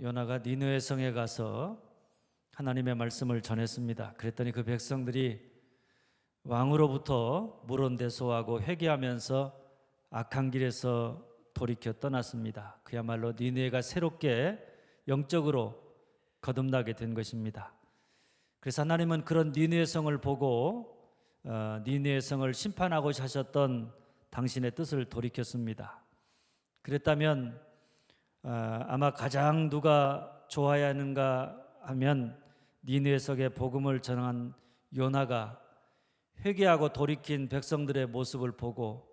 요나가 니느웨 성에 가서 하나님의 말씀을 전했습니다. 그랬더니 그 백성들이 왕으로부터 물온대소하고 회개하면서 악한 길에서 돌이켜 떠났습니다. 그야말로 니느웨가 새롭게 영적으로 거듭나게 된 것입니다. 그래서 하나님은 그런 니느웨 성을 보고 니느웨 성을 심판하고자 하셨던 당신의 뜻을 돌이켰습니다. 그랬다면 아마 가장 누가 좋아야 하는가 하면 니느웨 성에 복음을 전한 요나가 회개하고 돌이킨 백성들의 모습을 보고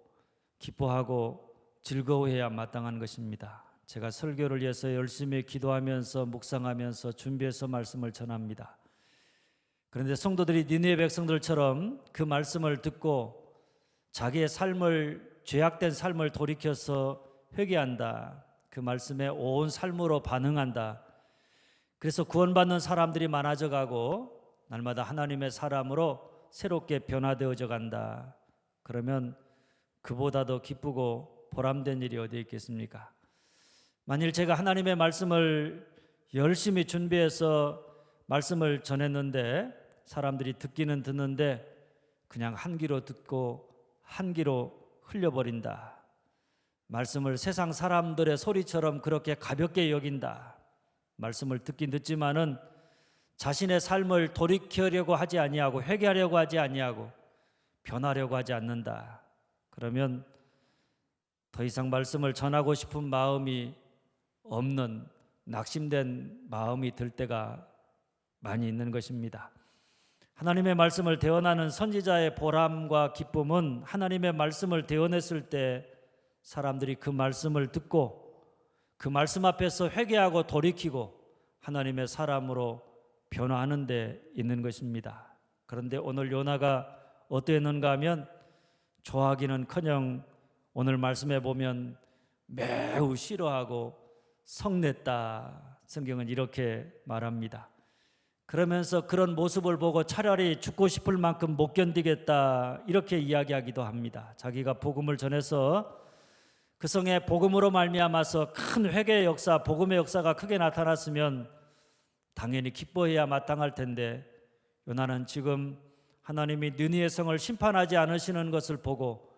기뻐하고 즐거워해야 마땅한 것입니다. 제가 설교를 위해서 열심히 기도하면서 묵상하면서 준비해서 말씀을 전합니다. 그런데 성도들이 니느웨 백성들처럼 그 말씀을 듣고 자기의 삶을, 죄악된 삶을 돌이켜서 회개한다, 그 말씀에 온 삶으로 반응한다, 그래서 구원받는 사람들이 많아져 가고 날마다 하나님의 사람으로 새롭게 변화되어져 간다. 그러면 그보다도 기쁘고 보람된 일이 어디 있겠습니까? 만일 제가 하나님의 말씀을 열심히 준비해서 말씀을 전했는데 사람들이 듣기는 듣는데 그냥 한 귀로 듣고 한 귀로 흘려버린다, 말씀을 세상 사람들의 소리처럼 그렇게 가볍게 여긴다, 말씀을 듣긴 듣지만은 자신의 삶을 돌이키려고 하지 아니하고 회개하려고 하지 아니하고 변하려고 하지 않는다, 그러면 더 이상 말씀을 전하고 싶은 마음이 없는 낙심된 마음이 들 때가 많이 있는 것입니다. 하나님의 말씀을 대언하는 선지자의 보람과 기쁨은 하나님의 말씀을 대언했을 때 사람들이 그 말씀을 듣고 그 말씀 앞에서 회개하고 돌이키고 하나님의 사람으로 변화하는 데 있는 것입니다. 그런데 오늘 요나가 어떠했는가 하면 좋아하기는커녕 오늘 말씀에 보면 매우 싫어하고 성냈다, 성경은 이렇게 말합니다. 그러면서 그런 모습을 보고 차라리 죽고 싶을 만큼 못 견디겠다, 이렇게 이야기하기도 합니다. 자기가 복음을 전해서 그 성에 복음으로 말미암아서 큰 회개의 역사, 복음의 역사가 크게 나타났으면 당연히 기뻐해야 마땅할 텐데 요나는 지금 하나님이 느니의 성을 심판하지 않으시는 것을 보고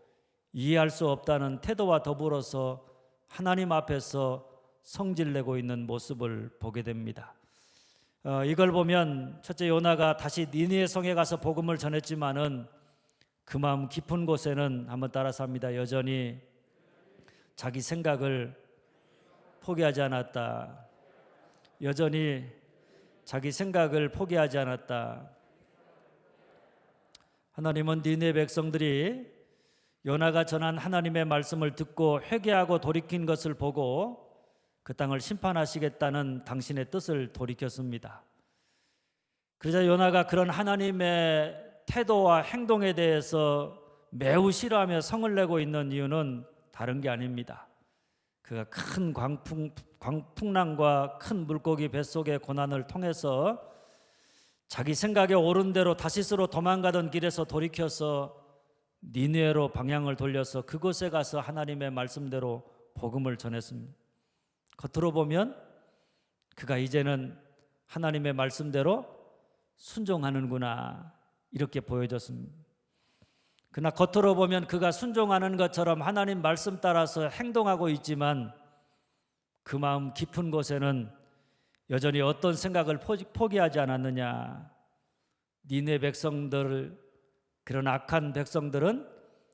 이해할 수 없다는 태도와 더불어서 하나님 앞에서 성질내고 있는 모습을 보게 됩니다. 이걸 보면 첫째, 요나가 다시 니느웨 성에 가서 복음을 전했지만은 그 마음 깊은 곳에는, 한번 따라서 합니다, 여전히 자기 생각을 포기하지 않았다. 여전히 자기 생각을 포기하지 않았다. 하나님은 니느웨 백성들이 요나가 전한 하나님의 말씀을 듣고 회개하고 돌이킨 것을 보고 그 땅을 심판하시겠다는 당신의 뜻을 돌이켰습니다. 그러자 요나가 그런 하나님의 태도와 행동에 대해서 매우 싫어하며 성을 내고 있는 이유는 다른 게 아닙니다. 그가 큰 광풍랑과 큰 물고기 뱃속의 고난을 통해서 자기 생각에 옳은 대로 다시스로 도망가던 길에서 돌이켜서 니느웨로 방향을 돌려서 그곳에 가서 하나님의 말씀대로 복음을 전했습니다. 겉으로 보면 그가 이제는 하나님의 말씀대로 순종하는구나, 이렇게 보여졌습니다. 그러나 겉으로 보면 그가 순종하는 것처럼 하나님 말씀 따라서 행동하고 있지만 그 마음 깊은 곳에는 여전히 어떤 생각을 포기하지 않았느냐. 니느웨 백성들, 그런 악한 백성들은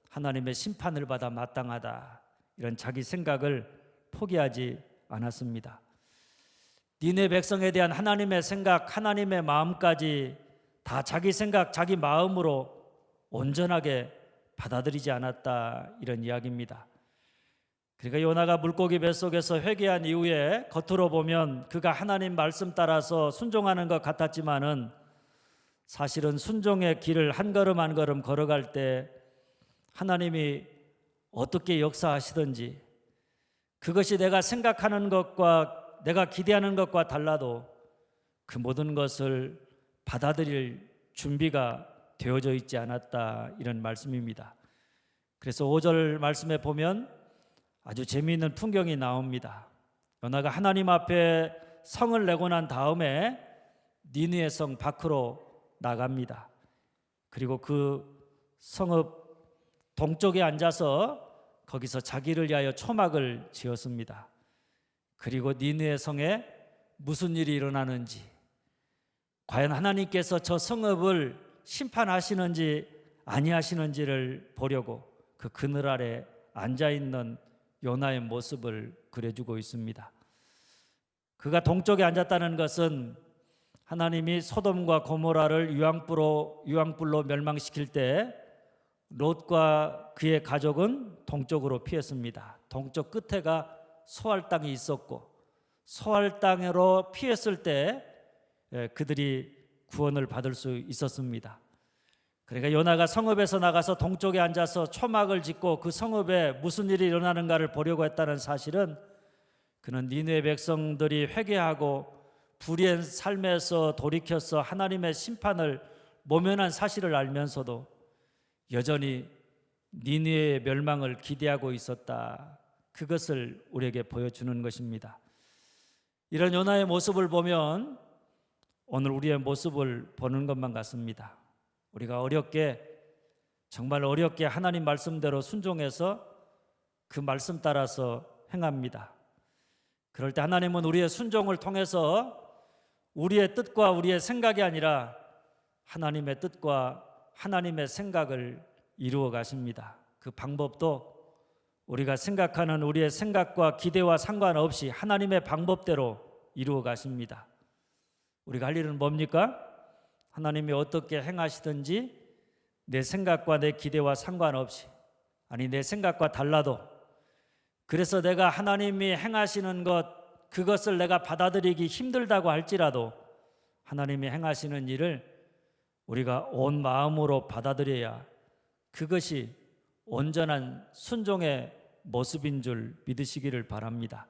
하나님의 심판을 받아 마땅하다, 이런 자기 생각을 포기하지 않았습니다. 니느웨 백성에 대한 하나님의 생각, 하나님의 마음까지 다 자기 생각, 자기 마음으로 온전하게 받아들이지 않았다, 이런 이야기입니다. 그러니까 요나가 물고기 뱃속에서 회개한 이후에 겉으로 보면 그가 하나님 말씀 따라서 순종하는 것 같았지만은 사실은 순종의 길을 한 걸음 한 걸음 걸어갈 때 하나님이 어떻게 역사하시든지 그것이 내가 생각하는 것과 내가 기대하는 것과 달라도 그 모든 것을 받아들일 준비가 되어져 있지 않았다, 이런 말씀입니다. 그래서 5절 말씀에 보면 아주 재미있는 풍경이 나옵니다. 요나가 하나님 앞에 성을 내고 난 다음에 니느웨 성 밖으로 나갑니다. 그리고 그 성읍 동쪽에 앉아서 거기서 자기를 위하여 초막을 지었습니다. 그리고 니느웨 성에 무슨 일이 일어나는지, 과연 하나님께서 저 성읍을 심판하시는지 아니하시는지를 보려고 그 그늘 아래 앉아있는 요나의 모습을 그려주고 있습니다. 그가 동쪽에 앉았다는 것은 하나님이 소돔과 고모라를 유황불로 멸망시킬 때 롯과 그의 가족은 동쪽으로 피했습니다. 동쪽 끝에가 소알 땅이 있었고, 소알 땅으로 피했을 때 그들이 구원을 받을 수 있었습니다. 그러니까 요나가 성읍에서 나가서 동쪽에 앉아서 초막을 짓고 그 성읍에 무슨 일이 일어나는가를 보려고 했다는 사실은, 그는 니느웨 백성들이 회개하고 불의한 삶에서 돌이켜서 하나님의 심판을 모면한 사실을 알면서도 여전히 니느웨의 멸망을 기대하고 있었다. 그것을 우리에게 보여주는 것입니다. 이런 요나의 모습을 보면 오늘 우리의 모습을 보는 것만 같습니다. 우리가 정말 어렵게 하나님 말씀대로 순종해서 그 말씀 따라서 행합니다. 그럴 때 하나님은 우리의 순종을 통해서 우리의 뜻과 우리의 생각이 아니라 하나님의 뜻과 하나님의 생각을 이루어 가십니다. 그 방법도 우리가 생각하는 우리의 생각과 기대와 상관없이 하나님의 방법대로 이루어 가십니다. 우리가 할 일은 뭡니까? 하나님이 어떻게 행하시든지 내 생각과 내 기대와 상관없이, 아니 내 생각과 달라도, 그래서 내가 하나님이 행하시는 그것을 내가 받아들이기 힘들다고 할지라도 하나님이 행하시는 일을 우리가 온 마음으로 받아들여야 그것이 온전한 순종의 모습인 줄 믿으시기를 바랍니다.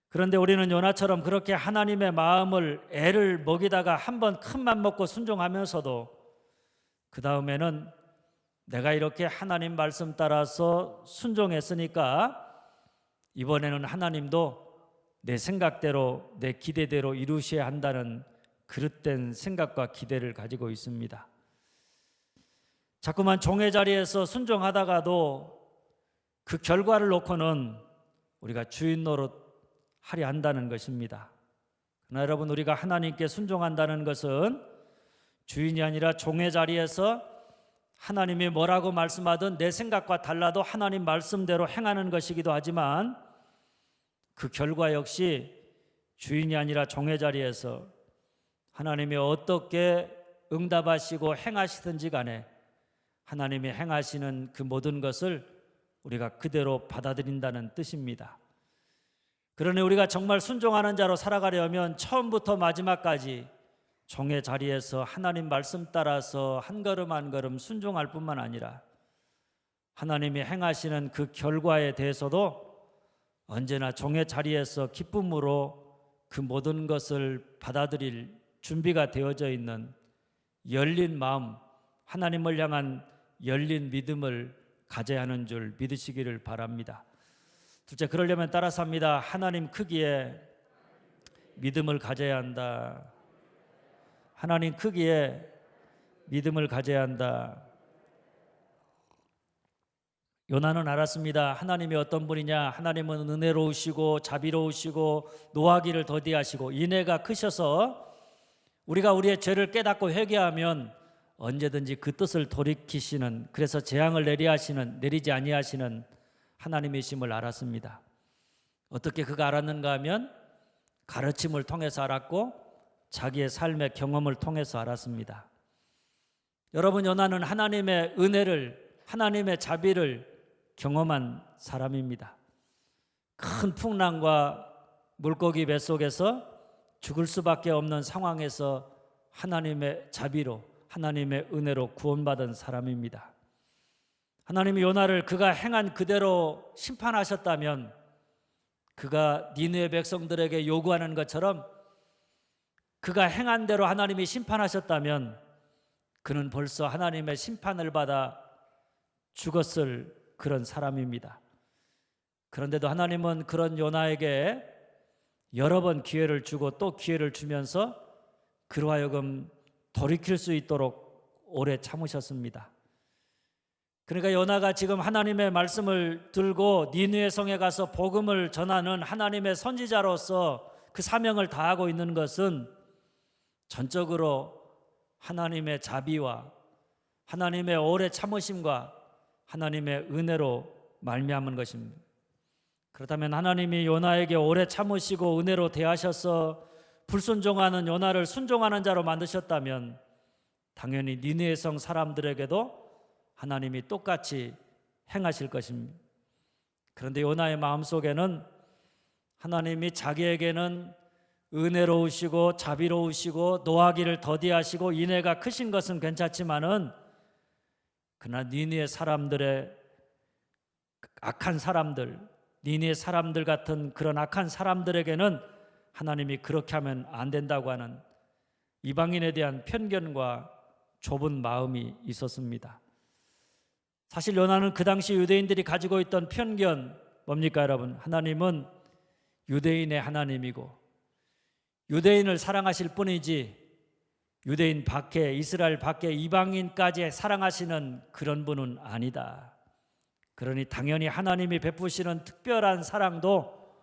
그런데 우리는 요나처럼 그렇게 하나님의 마음을 애를 먹이다가 한번 큰맘 먹고 순종하면서도 그 다음에는 내가 이렇게 하나님 말씀 따라서 순종했으니까 이번에는 하나님도 내 생각대로 내 기대대로 이루셔야 한다는 그릇된 생각과 기대를 가지고 있습니다. 자꾸만 종의 자리에서 순종하다가도 그 결과를 놓고는 우리가 주인 노릇 하려 한다는 것입니다. 그러나 여러분, 우리가 하나님께 순종한다는 것은 주인이 아니라 종의 자리에서 하나님이 뭐라고 말씀하든 내 생각과 달라도 하나님 말씀대로 행하는 것이기도 하지만, 그 결과 역시 주인이 아니라 종의 자리에서 하나님이 어떻게 응답하시고 행하시든지 간에 하나님이 행하시는 그 모든 것을 우리가 그대로 받아들인다는 뜻입니다. 그러니 우리가 정말 순종하는 자로 살아가려면 처음부터 마지막까지 종의 자리에서 하나님 말씀 따라서 한 걸음 한 걸음 순종할 뿐만 아니라 하나님이 행하시는 그 결과에 대해서도 언제나 종의 자리에서 기쁨으로 그 모든 것을 받아들일 준비가 되어져 있는 열린 마음, 하나님을 향한 열린 믿음을 가져야 하는 줄 믿으시기를 바랍니다. 둘째, 그러려면 따라서 합니다. 하나님 크기에 믿음을 가져야 한다. 하나님 크기에 믿음을 가져야 한다. 요나는 알았습니다. 하나님이 어떤 분이냐? 하나님은 은혜로우시고 자비로우시고 노하기를 더디하시고 인애가 크셔서 우리가 우리의 죄를 깨닫고 회개하면 언제든지 그 뜻을 돌이키시는, 그래서 재앙을 내리지 아니하시는 하나님이심을 알았습니다. 어떻게 그가 알았는가 하면 가르침을 통해서 알았고 자기의 삶의 경험을 통해서 알았습니다. 여러분, 요나는 하나님의 은혜를, 하나님의 자비를 경험한 사람입니다. 큰 풍랑과 물고기 뱃속에서 죽을 수밖에 없는 상황에서 하나님의 자비로, 하나님의 은혜로 구원받은 사람입니다. 하나님이 요나를 그가 행한 그대로 심판하셨다면, 그가 니느웨 백성들에게 요구하는 것처럼 그가 행한 대로 하나님이 심판하셨다면 그는 벌써 하나님의 심판을 받아 죽었을 그런 사람입니다. 그런데도 하나님은 그런 요나에게 여러 번 기회를 주고 또 기회를 주면서 그로 하여금 돌이킬 수 있도록 오래 참으셨습니다. 그러니까 요나가 지금 하나님의 말씀을 들고 니느웨 성에 가서 복음을 전하는 하나님의 선지자로서 그 사명을 다하고 있는 것은 전적으로 하나님의 자비와 하나님의 오래 참으심과 하나님의 은혜로 말미암은 것입니다. 그렇다면 하나님이 요나에게 오래 참으시고 은혜로 대하셔서 불순종하는 요나를 순종하는 자로 만드셨다면 당연히 니느웨 성 사람들에게도 하나님이 똑같이 행하실 것입니다. 그런데 요나의 마음속에는 하나님이 자기에게는 은혜로우시고 자비로우시고 노하기를 더디하시고 인애가 크신 것은 괜찮지만은 그러나 니느웨 사람들의 악한 사람들, 니느웨 사람들 같은 그런 악한 사람들에게는 하나님이 그렇게 하면 안 된다고 하는 이방인에 대한 편견과 좁은 마음이 있었습니다. 사실 요나는 그 당시 유대인들이 가지고 있던 편견 뭡니까 여러분? 하나님은 유대인의 하나님이고 유대인을 사랑하실 뿐이지 유대인 밖에 이스라엘 밖에 이방인까지 사랑하시는 그런 분은 아니다. 그러니 당연히 하나님이 베푸시는 특별한 사랑도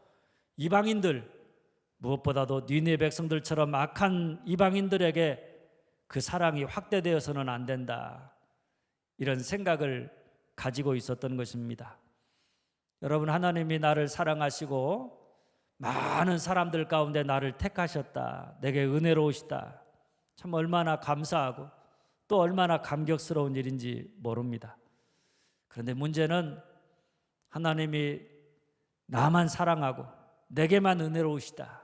이방인들 무엇보다도 니느웨 백성들처럼 악한 이방인들에게 그 사랑이 확대되어서는 안 된다. 이런 생각을 가지고 있었던 것입니다. 여러분, 하나님이 나를 사랑하시고 많은 사람들 가운데 나를 택하셨다. 내게 은혜로우시다. 참 얼마나 감사하고 또 얼마나 감격스러운 일인지 모릅니다. 그런데 문제는 하나님이 나만 사랑하고 내게만 은혜로우시다.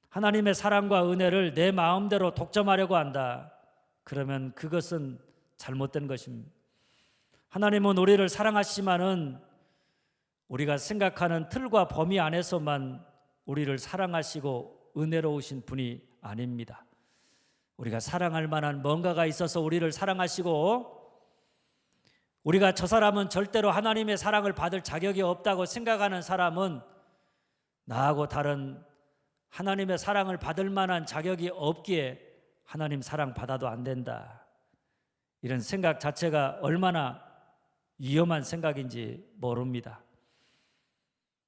하나님의 사랑과 은혜를 내 마음대로 독점하려고 한다. 그러면 그것은 잘못된 것입니다. 하나님은 우리를 사랑하시지만은 우리가 생각하는 틀과 범위 안에서만 우리를 사랑하시고 은혜로우신 분이 아닙니다. 우리가 사랑할 만한 뭔가가 있어서 우리를 사랑하시고 우리가 저 사람은 절대로 하나님의 사랑을 받을 자격이 없다고 생각하는 사람은 나하고 다른 하나님의 사랑을 받을 만한 자격이 없기에 하나님 사랑 받아도 안 된다. 이런 생각 자체가 얼마나 위험한 생각인지 모릅니다.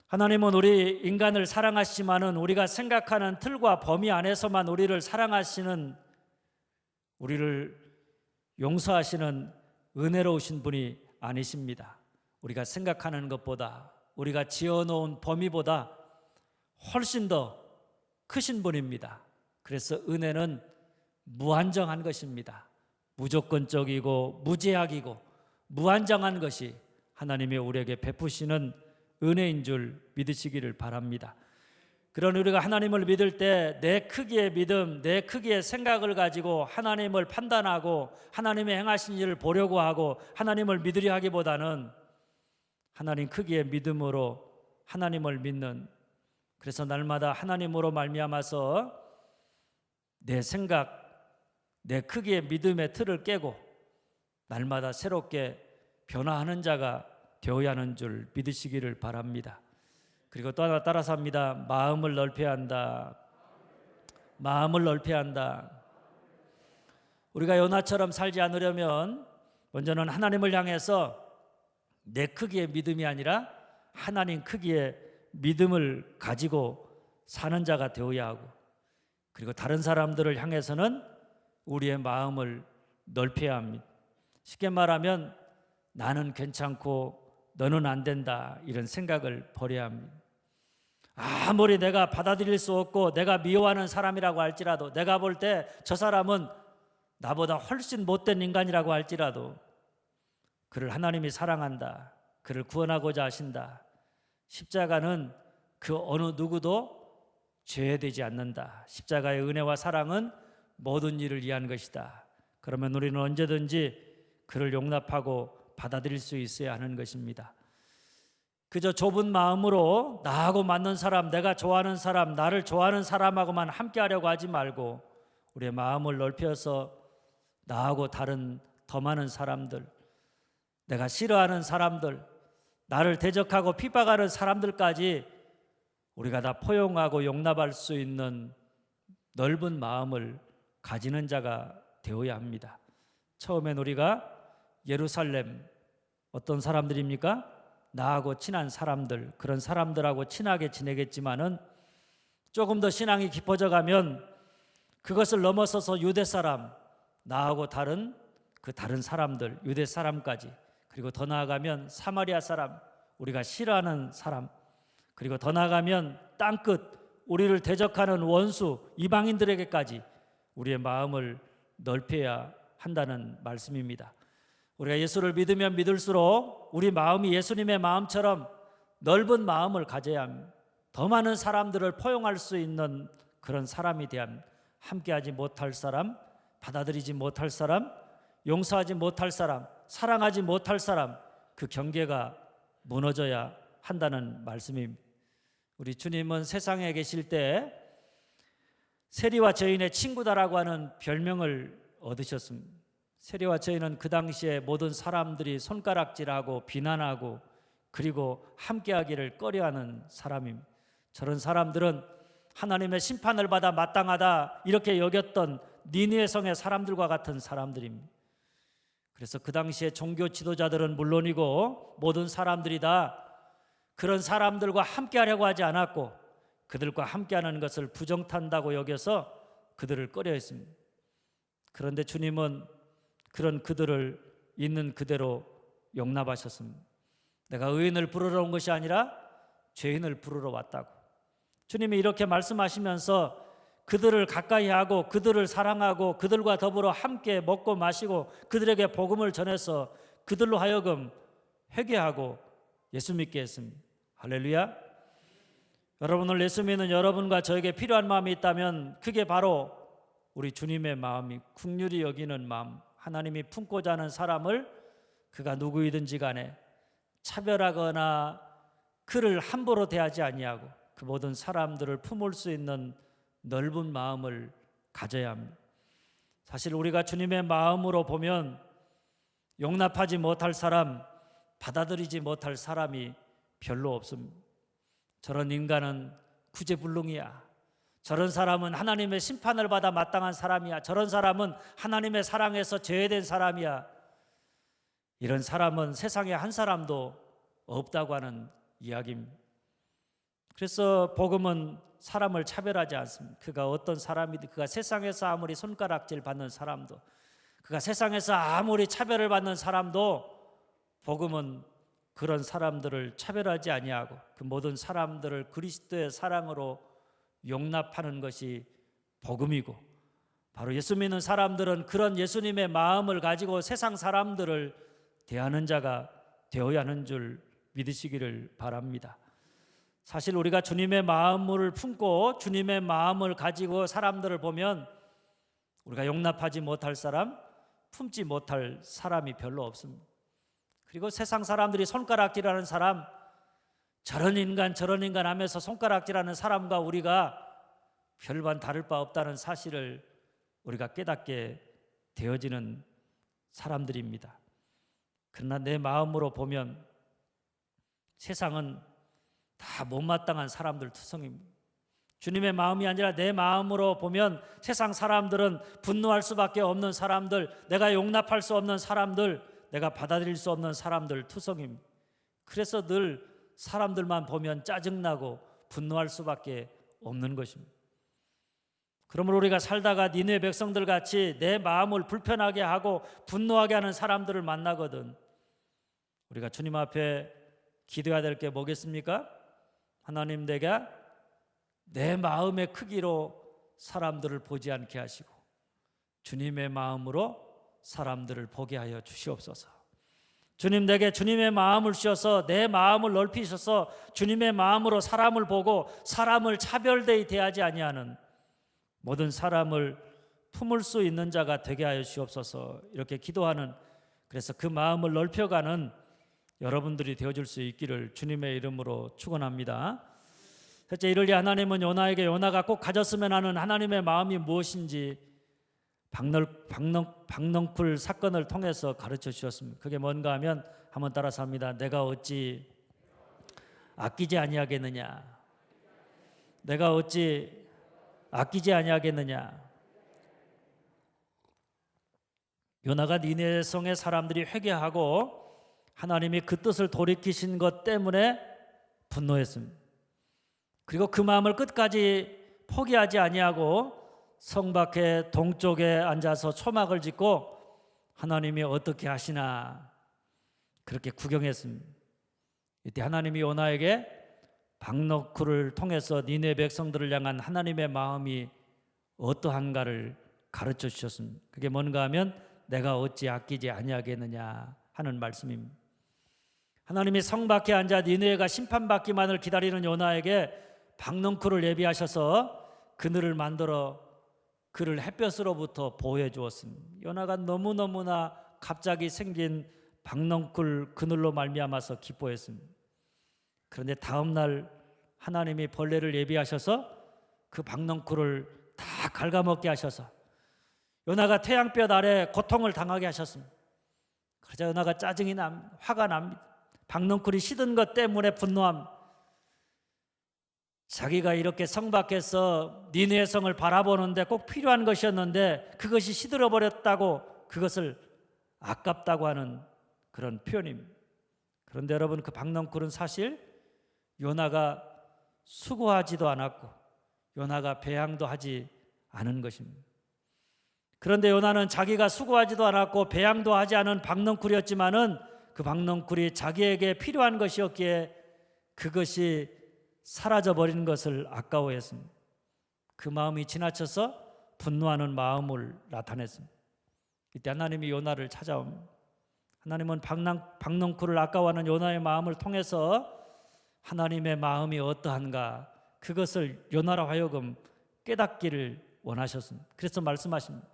하나님은 우리 인간을 사랑하시지만은 우리가 생각하는 틀과 범위 안에서만 우리를 사랑하시는, 우리를 용서하시는 은혜로우신 분이 아니십니다. 우리가 생각하는 것보다, 우리가 지어놓은 범위보다 훨씬 더 크신 분입니다. 그래서 은혜는 무한정한 것입니다. 무조건적이고 무제약이고 무한정한 것이 하나님이 우리에게 베푸시는 은혜인 줄 믿으시기를 바랍니다. 그러니 우리가 하나님을 믿을 때 내 크기의 믿음, 내 크기의 생각을 가지고 하나님을 판단하고 하나님의 행하신 일을 보려고 하고 하나님을 믿으려 하기보다는 하나님 크기의 믿음으로 하나님을 믿는, 그래서 날마다 하나님으로 말미암아서 내 생각, 내 크기의 믿음의 틀을 깨고 날마다 새롭게 변화하는 자가 되어야 하는 줄 믿으시기를 바랍니다. 그리고 또 하나 따라서 합니다. 마음을 넓혀야 한다. 마음을 넓혀야 한다. 우리가 요나처럼 살지 않으려면 먼저는 하나님을 향해서 내 크기의 믿음이 아니라 하나님 크기의 믿음을 가지고 사는 자가 되어야 하고, 그리고 다른 사람들을 향해서는 우리의 마음을 넓혀야 합니다. 쉽게 말하면 나는 괜찮고 너는 안 된다, 이런 생각을 버려야 합니다. 아무리 내가 받아들일 수 없고 내가 미워하는 사람이라고 할지라도, 내가 볼 때 저 사람은 나보다 훨씬 못된 인간이라고 할지라도 그를 하나님이 사랑한다, 그를 구원하고자 하신다. 십자가는 그 어느 누구도 제외되지 않는다. 십자가의 은혜와 사랑은 모든 일을 위한 것이다. 그러면 우리는 언제든지 그를 용납하고 받아들일 수 있어야 하는 것입니다. 그저 좁은 마음으로 나하고 맞는 사람, 내가 좋아하는 사람, 나를 좋아하는 사람하고만 함께 하려고 하지 말고 우리의 마음을 넓혀서 나하고 다른 더 많은 사람들, 내가 싫어하는 사람들, 나를 대적하고 핍박하는 사람들까지 우리가 다 포용하고 용납할 수 있는 넓은 마음을 가지는 자가 되어야 합니다. 처음엔 우리가 예루살렘 어떤 사람들입니까? 나하고 친한 사람들, 그런 사람들하고 친하게 지내겠지만은 조금 더 신앙이 깊어져 가면 그것을 넘어서서 유대 사람, 나하고 다른 다른 사람들, 유대 사람까지, 그리고 더 나아가면 사마리아 사람, 우리가 싫어하는 사람, 그리고 더 나아가면 땅끝 우리를 대적하는 원수 이방인들에게까지 우리의 마음을 넓혀야 한다는 말씀입니다. 우리가 예수를 믿으면 믿을수록 우리 마음이 예수님의 마음처럼 넓은 마음을 가져야 합니다. 더 많은 사람들을 포용할 수 있는 그런 사람이 돼야 합니다. 함께하지 못할 사람, 받아들이지 못할 사람, 용서하지 못할 사람, 사랑하지 못할 사람, 그 경계가 무너져야 한다는 말씀입니다. 우리 주님은 세상에 계실 때 세리와 저인의 친구다라고 하는 별명을 얻으셨습니다. 세리와 저인은 그 당시에 모든 사람들이 손가락질하고 비난하고 그리고 함께하기를 꺼려하는 사람입니다. 저런 사람들은 하나님의 심판을 받아 마땅하다 이렇게 여겼던 니느웨 성의 사람들과 같은 사람들입니다. 그래서 그 당시에 종교 지도자들은 물론이고 모든 사람들이 다 그런 사람들과 함께하려고 하지 않았고 그들과 함께하는 것을 부정탄다고 여겨서 그들을 꺼려했습니다. 그런데 주님은 그런 그들을 있는 그대로 용납하셨습니다. 내가 의인을 부르러 온 것이 아니라 죄인을 부르러 왔다고. 주님이 이렇게 말씀하시면서 그들을 가까이 하고 그들을 사랑하고 그들과 더불어 함께 먹고 마시고 그들에게 복음을 전해서 그들로 하여금 회개하고 예수 믿게 했습니다. 할렐루야. 여러분, 오늘 예수 믿는 여러분과 저에게 필요한 마음이 있다면 그게 바로 우리 주님의 마음이 긍휼히 여기는 마음, 하나님이 품고자 하는 사람을 그가 누구이든지 간에 차별하거나 그를 함부로 대하지 아니하고 그 모든 사람들을 품을 수 있는 넓은 마음을 가져야 합니다. 사실 우리가 주님의 마음으로 보면 용납하지 못할 사람, 받아들이지 못할 사람이 별로 없습니다. 저런 인간은 구제불능이야. 저런 사람은 하나님의 심판을 받아 마땅한 사람이야. 저런 사람은 하나님의 사랑에서 제외된 사람이야. 이런 사람은 세상에 한 사람도 없다고 하는 이야기입니다. 그래서 복음은 사람을 차별하지 않습니다. 그가 어떤 사람이든, 그가 세상에서 아무리 손가락질 받는 사람도, 그가 세상에서 아무리 차별을 받는 사람도 복음은 그런 사람들을 차별하지 아니하고 그 모든 사람들을 그리스도의 사랑으로 용납하는 것이 복음이고, 바로 예수 믿는 사람들은 그런 예수님의 마음을 가지고 세상 사람들을 대하는 자가 되어야 하는 줄 믿으시기를 바랍니다. 사실 우리가 주님의 마음을 품고 주님의 마음을 가지고 사람들을 보면 우리가 용납하지 못할 사람, 품지 못할 사람이 별로 없습니다. 그리고 세상 사람들이 손가락질하는 사람, 저런 인간 하면서 손가락질하는 사람과 우리가 별반 다를 바 없다는 사실을 우리가 깨닫게 되어지는 사람들입니다. 그러나 내 마음으로 보면 세상은 다 못마땅한 사람들 투성입니다. 주님의 마음이 아니라 내 마음으로 보면 세상 사람들은 분노할 수밖에 없는 사람들, 내가 용납할 수 없는 사람들, 내가 받아들일 수 없는 사람들 투성입니다. 그래서 늘 사람들만 보면 짜증나고 분노할 수밖에 없는 것입니다. 그러므로 우리가 살다가 니느웨 백성들 같이 내 마음을 불편하게 하고 분노하게 하는 사람들을 만나거든 우리가 주님 앞에 기도해야 될 게 뭐겠습니까? 하나님, 내가 내 마음의 크기로 사람들을 보지 않게 하시고 주님의 마음으로 사람들을 보게 하여 주시옵소서. 주님, 내게 주님의 마음을 주셔서 내 마음을 넓히셔서 주님의 마음으로 사람을 보고 사람을 차별되이 대하지 아니하는 모든 사람을 품을 수 있는 자가 되게 하여 주시옵소서. 이렇게 기도하는, 그래서 그 마음을 넓혀가는 여러분들이 되어줄 수 있기를 주님의 이름으로 축원합니다. 셋째, 이를 위해 하나님은 요나에게 요나가 꼭 가졌으면 하는 하나님의 마음이 무엇인지 박넝쿨 사건을 통해서 가르쳐 주셨습니다. 그게 뭔가 하면 한번 따라서 합니다. 내가 어찌 아끼지 아니하겠느냐. 내가 어찌 아끼지 아니하겠느냐. 요나가 니네 성의 사람들이 회개하고 하나님이 그 뜻을 돌이키신 것 때문에 분노했습니다. 그리고 그 마음을 끝까지 포기하지 아니하고 성 밖에 동쪽에 앉아서 초막을 짓고 하나님이 어떻게 하시나 그렇게 구경했습니다. 이때 하나님이 요나에게 박너쿨을 통해서 니네 백성들을 향한 하나님의 마음이 어떠한가를 가르쳐 주셨습니다. 그게 뭔가 하면 내가 어찌 아끼지 아니하겠느냐 하는 말씀입니다. 하나님이 성 밖에 앉아 니느웨가 심판받기만을 기다리는 요나에게 박넝쿨을 예비하셔서 그늘을 만들어 그를 햇볕으로부터 보호해 주었습니다. 요나가 너무너무나 갑자기 생긴 박넝쿨 그늘로 말미암아서 기뻐했습니다. 그런데 다음 날 하나님이 벌레를 예비하셔서 그 박넝쿨을 다 갉아먹게 하셔서 요나가 태양볕 아래 고통을 당하게 하셨습니다. 그러자 요나가 짜증이 납니다. 화가 납니다. 박넝쿨이 시든 것 때문에 분노합니다. 자기가 이렇게 성 밖에서 니느웨 성을 바라보는데 꼭 필요한 것이었는데 그것이 시들어 버렸다고 그것을 아깝다고 하는 그런 표현입니다. 그런데 여러분, 그 박넝쿨은 사실 요나가 수고하지도 않았고 요나가 배양도 하지 않은 것입니다. 그런데 요나는 자기가 수고하지도 않았고 배양도 하지 않은 박넝쿨이었지만은 그 박넝쿨이 자기에게 필요한 것이었기에 그것이 사라져버린 것을 아까워했습니다. 그 마음이 지나쳐서 분노하는 마음을 나타냈습니다. 이때 하나님이 요나를 찾아옵니다. 하나님은 박넝쿨을 아까워하는 요나의 마음을 통해서 하나님의 마음이 어떠한가 그것을 요나로 하여금 깨닫기를 원하셨습니다. 그래서 말씀하십니다.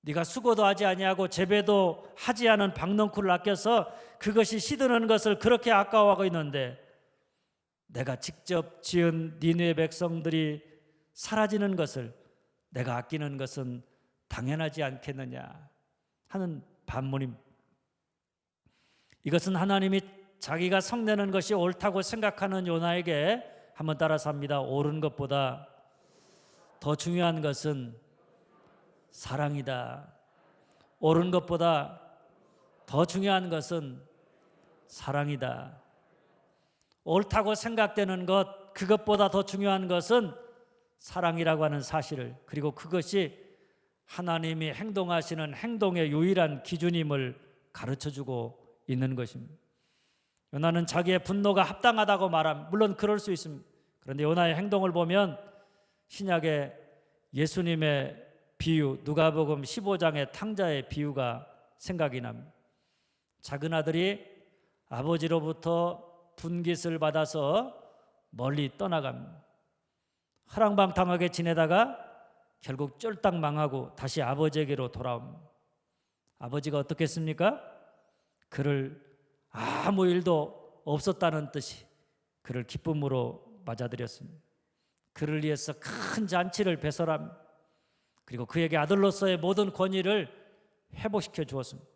네가 수고도 하지 아니하고 재배도 하지 않은 박넝쿨을 아껴서 그것이 시드는 것을 그렇게 아까워하고 있는데 내가 직접 지은 니느웨 백성들이 사라지는 것을 내가 아끼는 것은 당연하지 않겠느냐 하는 반문입니다. 이것은 하나님이 자기가 성내는 것이 옳다고 생각하는 요나에게 한번 따라서 합니다. 옳은 것보다 더 중요한 것은 사랑이다. 옳은 것보다 더 중요한 것은 사랑이다. 옳다고 생각되는 것, 그것보다 더 중요한 것은 사랑이라고 하는 사실을, 그리고 그것이 하나님이 행동하시는 행동의 유일한 기준임을 가르쳐주고 있는 것입니다. 요나는 자기의 분노가 합당하다고 말함. 물론 그럴 수 있습니다. 그런데 요나의 행동을 보면 신약의 예수님의 비유, 누가복음 15장의 탕자의 비유가 생각이 납니다. 작은 아들이 아버지로부터 분깃을 받아서 멀리 떠나갑니다. 허랑방탕하게 지내다가 결국 쫄딱 망하고 다시 아버지에게로 돌아옵니다. 아버지가 어떻게 했습니까? 그를 아무 일도 없었다는 듯이 그를 기쁨으로 맞아들였습니다. 그를 위해서 큰 잔치를 배설합니다. 그리고 그에게 아들로서의 모든 권위를 회복시켜 주었습니다.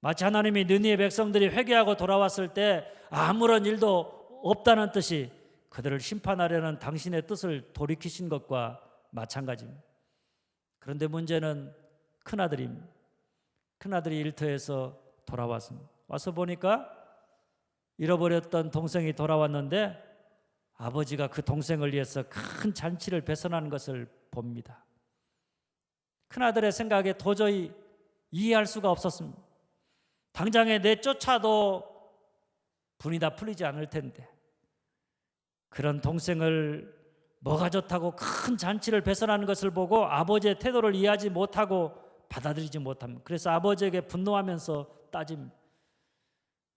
마치 하나님이 느니의 백성들이 회개하고 돌아왔을 때 아무런 일도 없다는 뜻이 그들을 심판하려는 당신의 뜻을 돌이키신 것과 마찬가지입니다. 그런데 문제는 큰아들입니다. 큰아들이 일터에서 돌아왔습니다. 와서 보니까 잃어버렸던 동생이 돌아왔는데 아버지가 그 동생을 위해서 큰 잔치를 배선하는 것을 봅니다. 큰아들의 생각에 도저히 이해할 수가 없었습니다. 당장에 내쫓아도 분이 다 풀리지 않을 텐데 그런 동생을 뭐가 좋다고 큰 잔치를 배선하는 것을 보고 아버지의 태도를 이해하지 못하고 받아들이지 못합니다. 그래서 아버지에게 분노하면서 따집니다.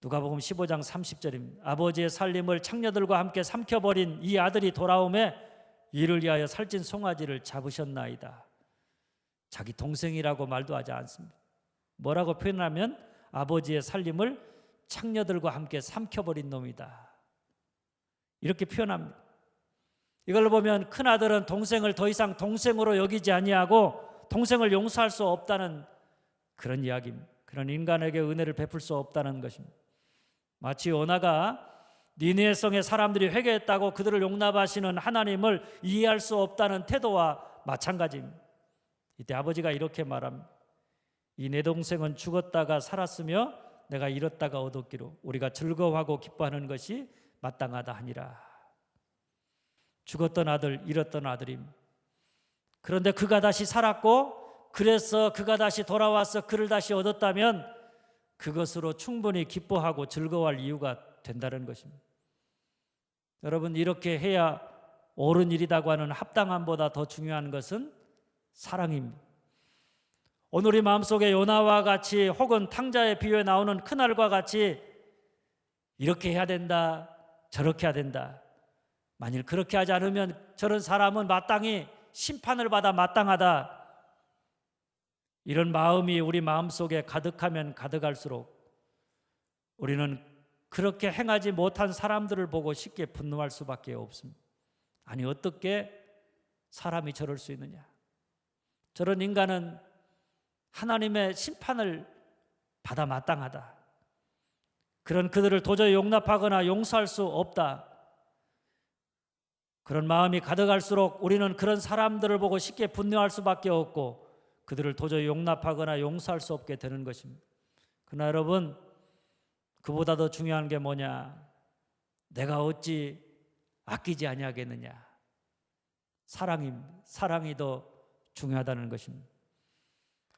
누가복음 15장 30절입니다. 아버지의 살림을 창녀들과 함께 삼켜버린 이 아들이 돌아오매 이를 위하여 살찐 송아지를 잡으셨나이다. 자기 동생이라고 말도 하지 않습니다. 뭐라고 표현하면 아버지의 살림을 창녀들과 함께 삼켜버린 놈이다. 이렇게 표현합니다. 이걸 보면 큰아들은 동생을 더 이상 동생으로 여기지 아니하고 동생을 용서할 수 없다는 그런 이야기입니다. 그런 인간에게 은혜를 베풀 수 없다는 것입니다. 마치 요나가 니느웨 성의 사람들이 회개했다고 그들을 용납하시는 하나님을 이해할 수 없다는 태도와 마찬가지입니다. 이때 아버지가 이렇게 말합니다. 이 내 동생은 죽었다가 살았으며 내가 잃었다가 얻었기로 우리가 즐거워하고 기뻐하는 것이 마땅하다 하니라. 죽었던 아들, 잃었던 아들임. 그런데 그가 다시 살았고 그래서 그가 다시 돌아와서 그를 다시 얻었다면 그것으로 충분히 기뻐하고 즐거워할 이유가 된다는 것입니다. 여러분, 이렇게 해야 옳은 일이라고 하는 합당함보다 더 중요한 것은 사랑입니다. 오늘 우리 마음속에 요나와 같이 혹은 탕자의 비유에 나오는 그날과 같이 이렇게 해야 된다, 저렇게 해야 된다. 만일 그렇게 하지 않으면 저런 사람은 마땅히 심판을 받아 마땅하다. 이런 마음이 우리 마음속에 가득하면 가득할수록 우리는 그렇게 행하지 못한 사람들을 보고 쉽게 분노할 수밖에 없습니다. 아니, 어떻게 사람이 저럴 수 있느냐? 저런 인간은 하나님의 심판을 받아 마땅하다. 그런 그들을 도저히 용납하거나 용서할 수 없다. 그런 마음이 가득할수록 우리는 그런 사람들을 보고 쉽게 분노할 수밖에 없고 그들을 도저히 용납하거나 용서할 수 없게 되는 것입니다. 그러나 여러분, 그보다 더 중요한 게 뭐냐? 내가 어찌 아끼지 아니하겠느냐? 사랑이 더 중요하다는 것입니다.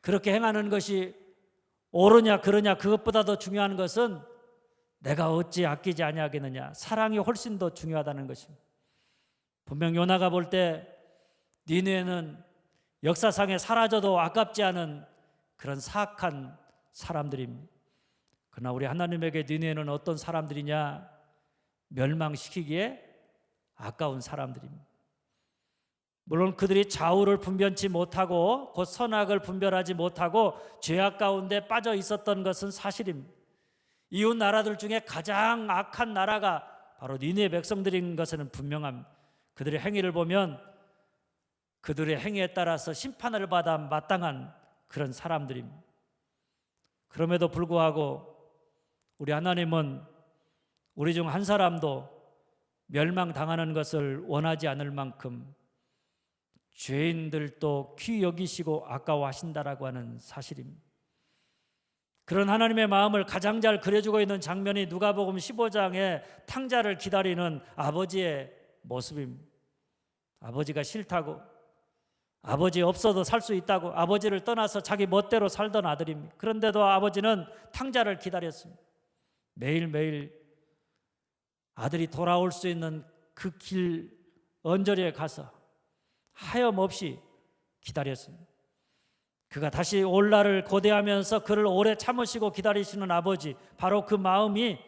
그렇게 행하는 것이 옳으냐 그러냐 그것보다 더 중요한 것은 내가 어찌 아끼지 아니하겠느냐? 사랑이 훨씬 더 중요하다는 것입니다. 분명 요나가 볼 때 니느웨는 역사상에 사라져도 아깝지 않은 그런 사악한 사람들입니다. 그러나 우리 하나님에게 니느웨는 어떤 사람들이냐? 멸망시키기에 아까운 사람들입니다. 물론 그들이 좌우를 분별치 못하고 곧 선악을 분별하지 못하고 죄악 가운데 빠져 있었던 것은 사실입니다. 이웃 나라들 중에 가장 악한 나라가 바로 니느웨 백성들인 것은 분명합니다. 그들의 행위를 보면 그들의 행위에 따라서 심판을 받아 마땅한 그런 사람들입니다. 그럼에도 불구하고 우리 하나님은 우리 중 한 사람도 멸망당하는 것을 원하지 않을 만큼 죄인들도 귀히 여기시고 아까워하신다라고 하는 사실입니다. 그런 하나님의 마음을 가장 잘 그려주고 있는 장면이 누가복음 15장에 탕자를 기다리는 아버지의 모습입니다. 아버지가 싫다고, 아버지 없어도 살 수 있다고 아버지를 떠나서 자기 멋대로 살던 아들입니다. 그런데도 아버지는 탕자를 기다렸습니다. 매일매일 아들이 돌아올 수 있는 그 길 언저리에 가서 하염없이 기다렸습니다. 그가 다시 올 날을 고대하면서 그를 오래 참으시고 기다리시는 아버지, 바로 그 마음이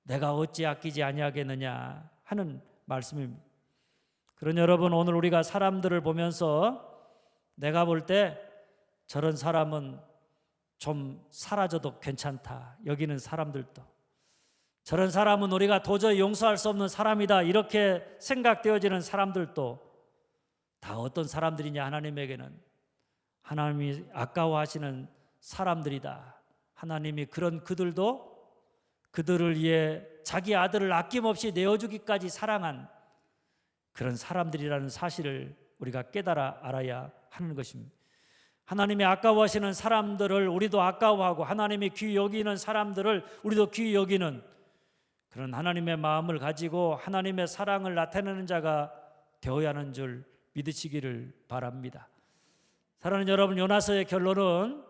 내가 어찌 아끼지 아니하겠느냐 하는 말씀입니다. 그런 여러분, 오늘 우리가 사람들을 보면서 내가 볼 때 저런 사람은 좀 사라져도 괜찮다 여기는 사람들도, 저런 사람은 우리가 도저히 용서할 수 없는 사람이다 이렇게 생각되어지는 사람들도 다 어떤 사람들이냐? 하나님에게는 하나님이 아까워하시는 사람들이다. 하나님이 그런 그들도 그들을 위해 자기 아들을 아낌없이 내어주기까지 사랑한 그런 사람들이라는 사실을 우리가 깨달아 알아야 하는 것입니다. 하나님이 아까워하시는 사람들을 우리도 아까워하고 하나님이 귀히 여기는 사람들을 우리도 귀히 여기는 그런 하나님의 마음을 가지고 하나님의 사랑을 나타내는 자가 되어야 하는 줄 믿으시기를 바랍니다. 사랑하는 여러분, 요나서의 결론은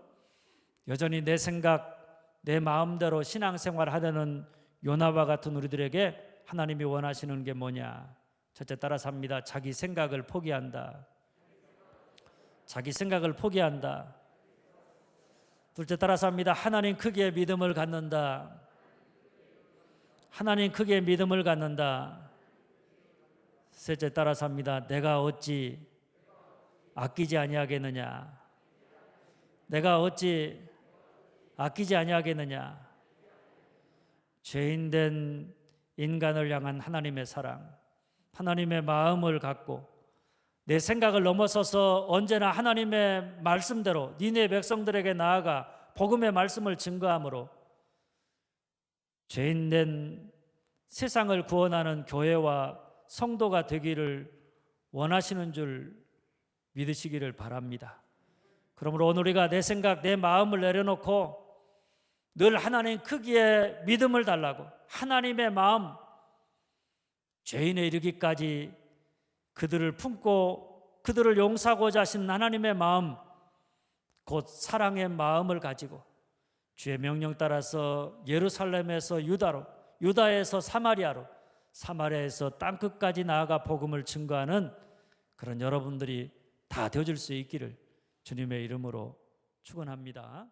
여전히 내 생각, 내 마음대로 신앙생활 하려는 요나와 같은 우리들에게 하나님이 원하시는 게 뭐냐? 첫째, 따라서 합니다. 자기 생각을 포기한다. 자기 생각을 포기한다. 둘째, 따라서 합니다. 하나님 크기의 믿음을 갖는다. 하나님 크기의 믿음을 갖는다. 셋째, 따라서 합니다. 내가 어찌 아끼지 아니하겠느냐? 내가 어찌 아끼지 아니하겠느냐? 죄인된 인간을 향한 하나님의 사랑, 하나님의 마음을 갖고 내 생각을 넘어서서 언제나 하나님의 말씀대로 니네 백성들에게 나아가 복음의 말씀을 증거함으로 죄인된 세상을 구원하는 교회와 성도가 되기를 원하시는 줄 믿으시기를 바랍니다. 그러므로 오늘 우리가 내 생각, 내 마음을 내려놓고 늘 하나님 크기에 믿음을 달라고, 하나님의 마음, 죄인에 이르기까지 그들을 품고 그들을 용서하고자 하신 하나님의 마음, 곧 사랑의 마음을 가지고 주의 명령 따라서 예루살렘에서 유다로, 유다에서 사마리아로, 사마리아에서 땅끝까지 나아가 복음을 증거하는 그런 여러분들이 다 되어줄 수 있기를 주님의 이름으로 축원합니다.